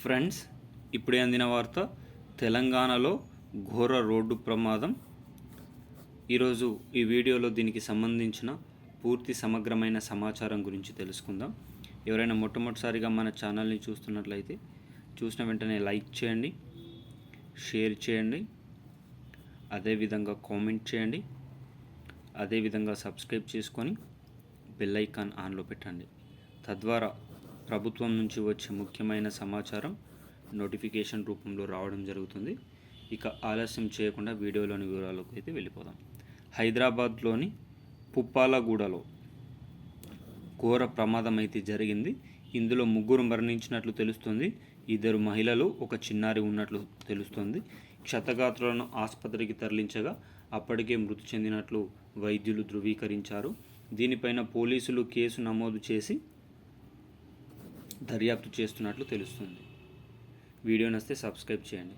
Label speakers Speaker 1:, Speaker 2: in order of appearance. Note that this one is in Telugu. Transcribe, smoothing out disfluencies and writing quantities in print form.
Speaker 1: ఫ్రెండ్స్, ఇప్పుడే అందిన వార్త. తెలంగాణలో ఘోర రోడ్డు ప్రమాదం. ఈరోజు ఈ వీడియోలో దీనికి సంబంధించిన పూర్తి సమగ్రమైన సమాచారం గురించి తెలుసుకుందాం. ఎవరైనా మొట్టమొదటిసారిగా మన ఛానల్ని చూస్తున్నట్లయితే చూసిన వెంటనే లైక్ చేయండి, షేర్ చేయండి, అదేవిధంగా కామెంట్ చేయండి, అదేవిధంగా సబ్స్క్రైబ్ చేసుకొని బెల్ ఐకాన్ ఆన్లో పెట్టండి. తద్వారా ప్రభుత్వం నుంచి వచ్చే ముఖ్యమైన సమాచారం నోటిఫికేషన్ రూపంలో రావడం జరుగుతుంది. ఇక ఆలస్యం చేయకుండా వీడియోలోని వివరాలకు అయితే వెళ్ళిపోదాం. హైదరాబాద్లోని పుప్పాలగూడలో ఘోర ప్రమాదం అయితే జరిగింది. ఇందులో 3 మరణించినట్లు తెలుస్తుంది. 2 మహిళలు, ఒక చిన్నారి ఉన్నట్లు తెలుస్తుంది. క్షతగాత్రులను ఆసుపత్రికి తరలించగా అప్పటికే మృతి చెందినట్లు వైద్యులు ధృవీకరించారు. దీనిపైన పోలీసులు కేసు నమోదు చేసి దర్యాప్తు చేస్తున్నట్లు తెలుస్తుంది. వీడియో నచ్చితే సబ్స్క్రైబ్ చేయండి.